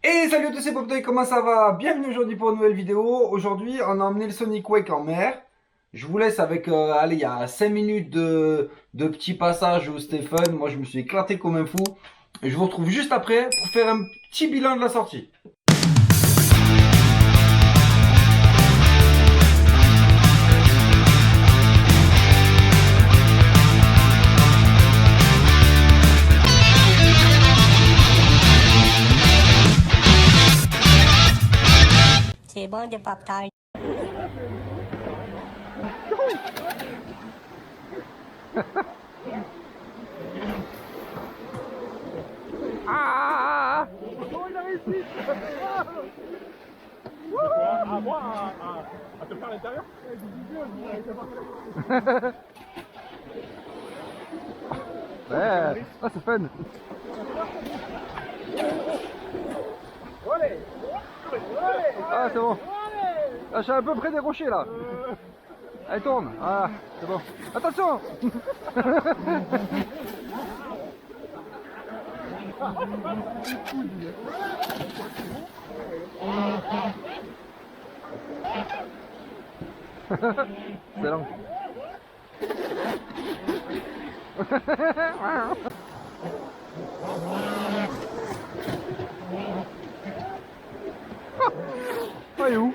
Et salut à tous, c'est Poptoy, comment ça va? Bienvenue aujourd'hui pour une nouvelle vidéo. Aujourd'hui, on a emmené le Sonic Wake en mer. Je vous laisse avec, allez, il y a 5 minutes de petit passage où c'était fun. Moi, je me suis éclaté comme un fou. Et je vous retrouve juste après pour faire un petit bilan de la sortie. C'est bon de Pop-Tart. Ah, oh, il a réussi. À moi, à te faire à l'intérieur. Ouais, ah c'est fun. Ah c'est bon. Ah, je suis à peu près des rochers là. Allez tourne. Ah c'est bon. Attention. Excellent. Ah, il est où?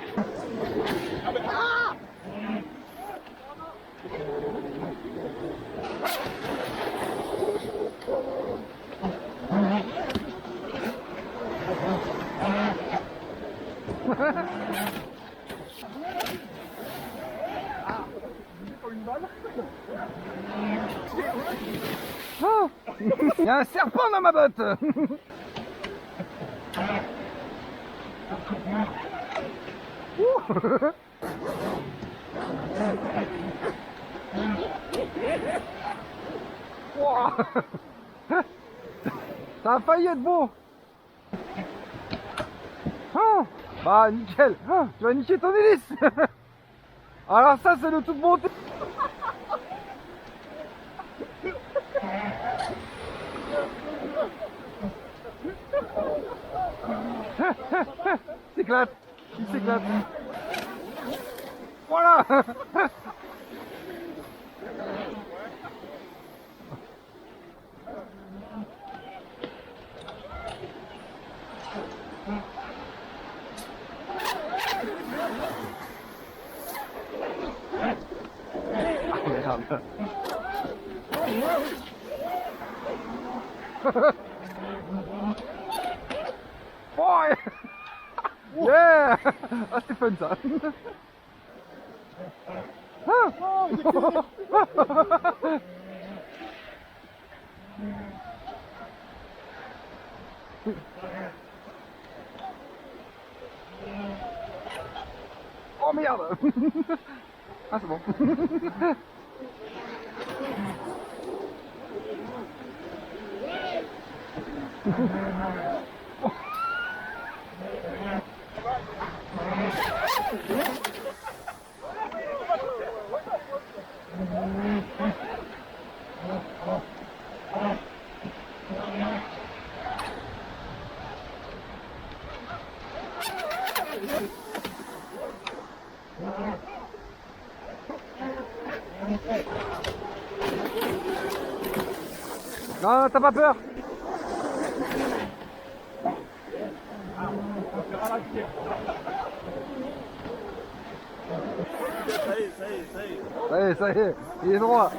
Oh, il y a un serpent dans ma botte. Ouah. Ça a failli être beau. Oh, bah nickel. Oh, tu vas niquer ton hélice. Alors ça c'est de toute beauté. Il s'éclate. Il s'éclate. Voilà. Merde. Oh, yeah. Ah c'est fun ça. Oh merde. Ah c'est bon. Non, t'as pas peur. Ça y est, il est droit.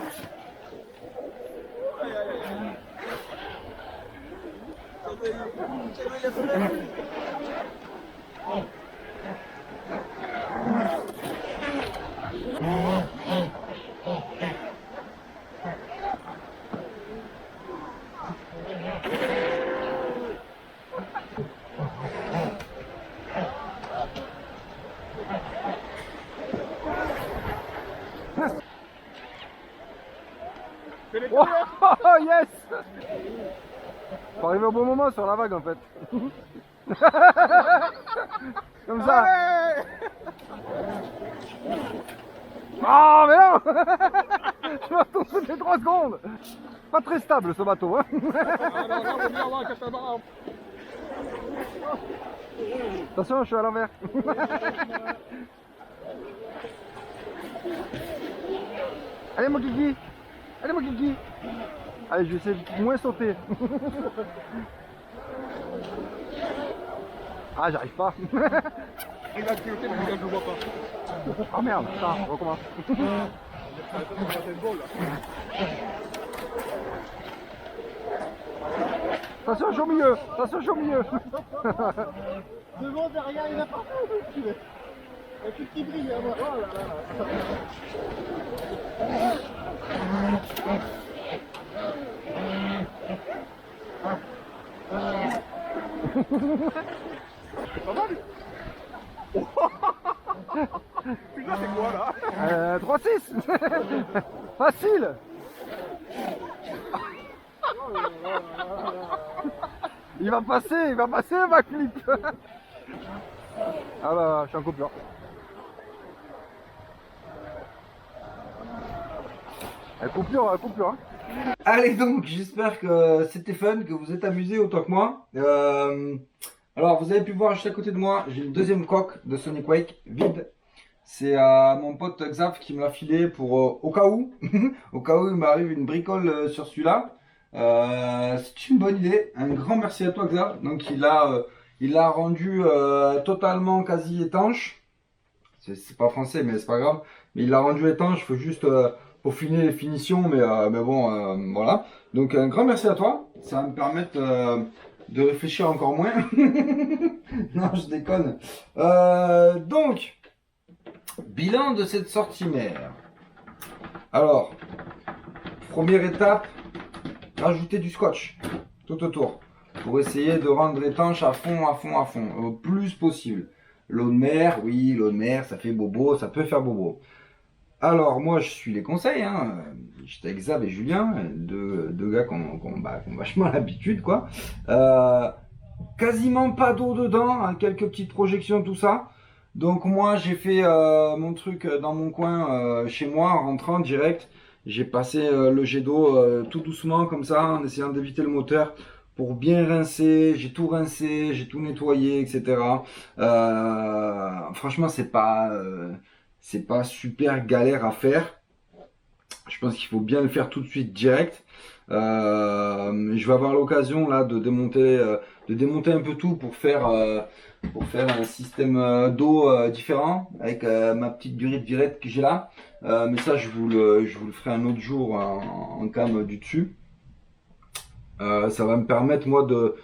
Oh yes. Faut arriver au bon moment sur la vague en fait. Comme ça. Oh mais non. Je m'attends toutes les 3 secondes. Pas très stable ce bateau hein. Ah, non, non, Attention, je suis à l'envers. Allez mon kiki. Allez mon kiki. Allez, je vais essayer de moins sauter. Ah, j'arrive pas. Il va piloter, mais je le vois pas. Ah merde, ça, on recommence. Attention, je suis au milieu. Attention, je suis au milieu. Devant, derrière, il y en a partout. Il y a tout qui brille. Hein, moi. Oh là là Pas mal. Putain, c'est quoi là? 3-6. Facile. Il va passer le backflip. Ah bah, je suis en coupure. Coupure, hein. Allez donc, j'espère que c'était fun, que vous êtes amusés autant que moi. Alors, vous avez pu voir juste à côté de moi, j'ai une deuxième coque de Sonic Wake vide. C'est mon pote Xav qui me l'a filé pour au cas où, au cas où il m'arrive une bricole sur celui-là. C'est une bonne idée. Un grand merci à toi Xav. Donc il l'a rendu totalement quasi étanche. C'est pas français mais c'est pas grave. Mais il l'a rendu étanche. Il faut juste peaufiner les finitions. Mais bon voilà. Donc un grand merci à toi. Ça va me permettre de réfléchir encore moins. Non je déconne. Donc bilan de cette sortie mère. Alors première étape. Rajouter du scotch tout autour pour essayer de rendre étanche à fond, au plus possible. L'eau de mer, oui, l'eau de mer, ça fait bobo, ça peut faire bobo. Alors moi, je suis les conseils. Hein. J'étais avec Xav et Julien, deux gars qui ont vachement l'habitude, quoi. Quasiment pas d'eau dedans, hein, quelques petites projections, tout ça. Donc moi, j'ai fait mon truc dans mon coin, chez moi, en rentrant direct. J'ai passé le jet d'eau tout doucement comme ça en essayant d'éviter le moteur pour bien rincer. J'ai tout rincé, j'ai tout nettoyé, etc. Franchement, c'est pas super galère à faire. Je pense qu'il faut bien le faire tout de suite direct. Je vais avoir l'occasion là de démonter un peu tout pour faire un système d'eau différent avec ma petite durée de virette que j'ai là. Mais ça, je vous le ferai un autre jour en cam du dessus. Ça va me permettre moi de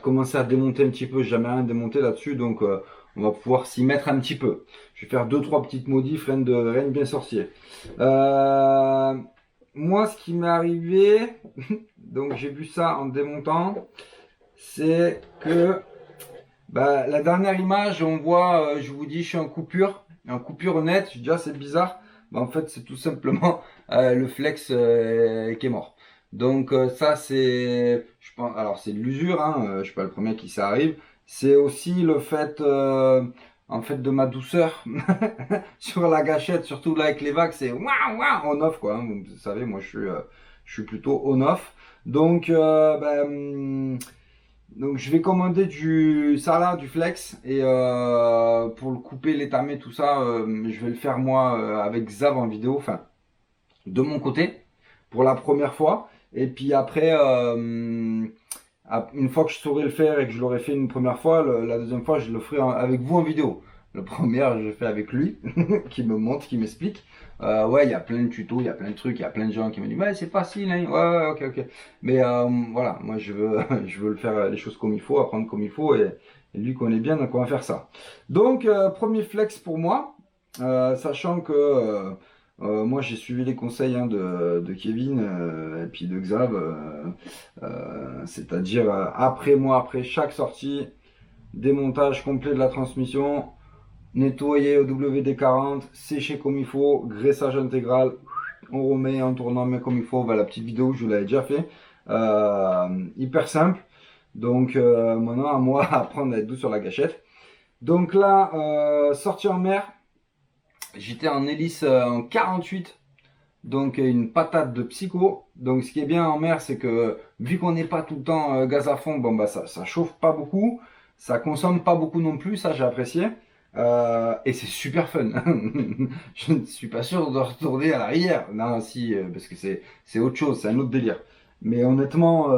commencer à démonter un petit peu. J'ai jamais rien démonté là-dessus, donc on va pouvoir s'y mettre un petit peu. Je vais faire 2-3 petites modifs, rien de bien sorcier. Moi, ce qui m'est arrivé, donc j'ai vu ça en démontant, c'est que la dernière image, on voit, je vous dis, je suis en coupure nette. Je dis ah c'est bizarre. En fait, c'est tout simplement le flex qui est mort. Donc ça c'est, je pense, alors c'est de l'usure, hein, je suis pas le premier qui ça arrive. C'est aussi le fait, en fait, de ma douceur sur la gâchette, surtout là avec les vagues, c'est waouh waouh on off quoi. Hein, vous savez, moi je suis plutôt on off. Donc donc je vais commander du flex et pour le couper, l'étamer, tout ça, je vais le faire moi avec Xav en vidéo, enfin de mon côté pour la première fois. Et puis après, une fois que je saurai le faire et que je l'aurai fait une première fois, la deuxième fois je le ferai avec vous en vidéo. La première, je le fais avec lui, qui me montre, qui m'explique. Ouais, il y a plein de tutos, il y a plein de trucs, il y a plein de gens qui me disent ouais, c'est facile, hein. Ouais, ok. Mais voilà, moi je veux, je veux le faire les choses comme il faut, apprendre comme il faut, et lui connaît bien, donc on va faire ça. Donc premier flex pour moi, sachant que moi j'ai suivi les conseils hein, de Kevin et puis de Xav, c'est-à-dire après chaque sortie, démontage complet de la transmission. Nettoyer au WD-40, sécher comme il faut, graissage intégral, on remet en tournant mais comme il faut. La petite vidéo je l'avais déjà fait, hyper simple. Donc maintenant à moi à apprendre à être doux sur la gâchette. Donc là, sortie en mer, j'étais en hélice en 48, donc une patate de psycho. Donc ce qui est bien en mer, c'est que vu qu'on n'est pas tout le temps gaz à fond, bon ça chauffe pas beaucoup. Ça consomme pas beaucoup non plus, ça j'ai apprécié. Et c'est super fun. Je ne suis pas sûr de retourner à l'arrière. Non, si, parce que c'est autre chose, c'est un autre délire. Mais honnêtement,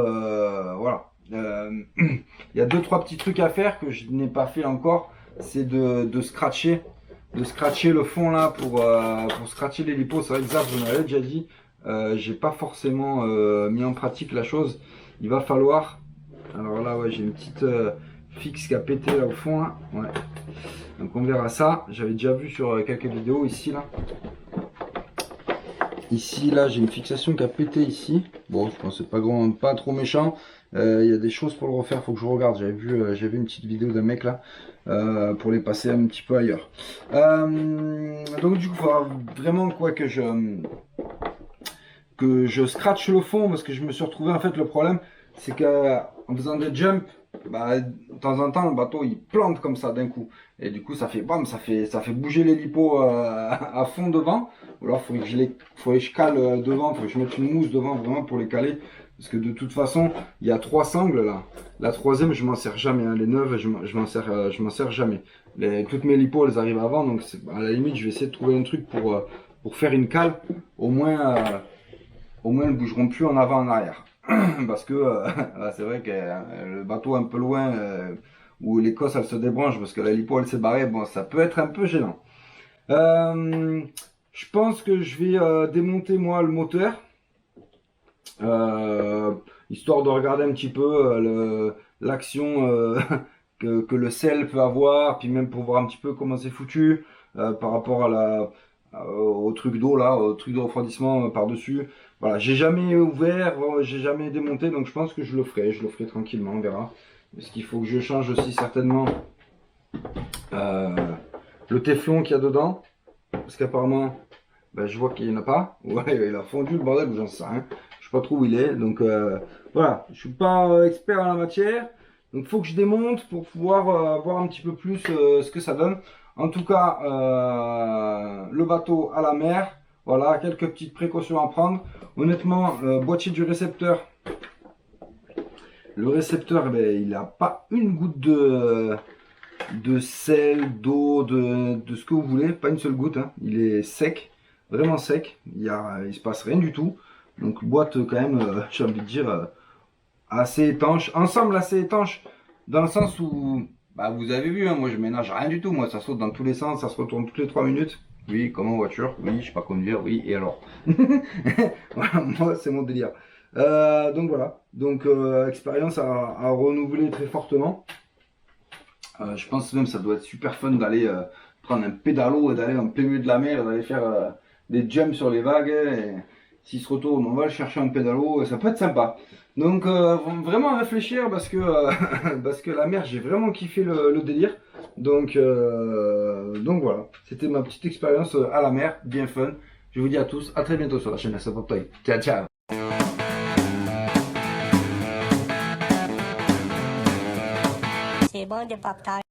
voilà. Il y a deux, trois petits trucs à faire que je n'ai pas fait encore. C'est de scratcher le fond là pour scratcher les lipos. C'est vrai que ça, je vous l'avais déjà dit. J'ai pas forcément mis en pratique la chose. Il va falloir. Alors là, ouais, j'ai une petite fixe qui a pété là au fond là. Ouais. Donc on verra ça. J'avais déjà vu sur quelques vidéos ici là. Ici là, j'ai une fixation qui a pété ici. Bon, je pense que c'est pas grand, pas trop méchant. Il y a des choses pour le refaire. Faut que je regarde. J'avais une petite vidéo d'un mec là pour les passer un petit peu ailleurs. Donc du coup, il faudra vraiment quoi que je scratche le fond parce que je me suis retrouvé en fait le problème c'est que en faisant des jumps bah, de temps en temps le bateau il plante comme ça d'un coup et du coup ça fait bam ça fait bouger les lipos à fond devant ou alors faudrait que je cale devant, faut que je mette une mousse devant vraiment pour les caler parce que de toute façon il y a 3 sangles là, la troisième je m'en sers jamais hein. Les neuves je m'en sers jamais, toutes mes lipos elles arrivent avant donc à la limite je vais essayer de trouver un truc pour faire une cale au moins elles bougeront plus en avant en arrière. Parce que c'est vrai que le bateau un peu loin où l'Écosse elle se débranche parce que la lipo elle s'est barrée, bon ça peut être un peu gênant. Je pense que je vais démonter moi le moteur. Histoire de regarder un petit peu l'action que le sel peut avoir, puis même pour voir un petit peu comment c'est foutu par rapport au truc d'eau là, au truc de refroidissement par-dessus. Voilà, j'ai jamais ouvert, j'ai jamais démonté, donc je pense que je le ferai tranquillement, on verra. Parce qu'il faut que je change aussi certainement le téflon qu'il y a dedans, parce qu'apparemment, ben, je vois qu'il n'y en a pas. Ouais, il a fondu le bordel, j'en sais rien. Je sais pas trop où il est, donc voilà, je suis pas expert en la matière. Donc il faut que je démonte pour pouvoir voir un petit peu plus ce que ça donne. En tout cas, le bateau à la mer, voilà, quelques petites précautions à prendre. Honnêtement, boîtier du récepteur. Le récepteur, eh ben, il n'a pas une goutte de sel, d'eau, de ce que vous voulez. Pas une seule goutte, hein. Il est sec, vraiment sec. Il se passe rien du tout. Donc boîte quand même, j'ai envie de dire, assez étanche. Ensemble assez étanche, dans le sens où, bah, vous avez vu, hein, moi je ménage rien du tout. Moi ça saute dans tous les sens, ça se retourne toutes les 3 minutes. Oui, comme en voiture. Oui, je sais pas conduire. Oui, et alors voilà, moi c'est mon délire. Donc voilà. Donc expérience à renouveler très fortement. Je pense même que ça doit être super fun d'aller prendre un pédalo et d'aller en plein milieu de la mer, d'aller faire des jumps sur les vagues. Et s'il se retourne, on va le chercher en pédalo. Et ça peut être sympa. Donc vraiment à réfléchir parce que parce que la mer, j'ai vraiment kiffé le délire. Donc voilà, c'était ma petite expérience à la mer, bien fun. Je vous dis à tous, à très bientôt sur la chaîne Asapop Toy. Ciao ciao. C'est bon de pop-tart.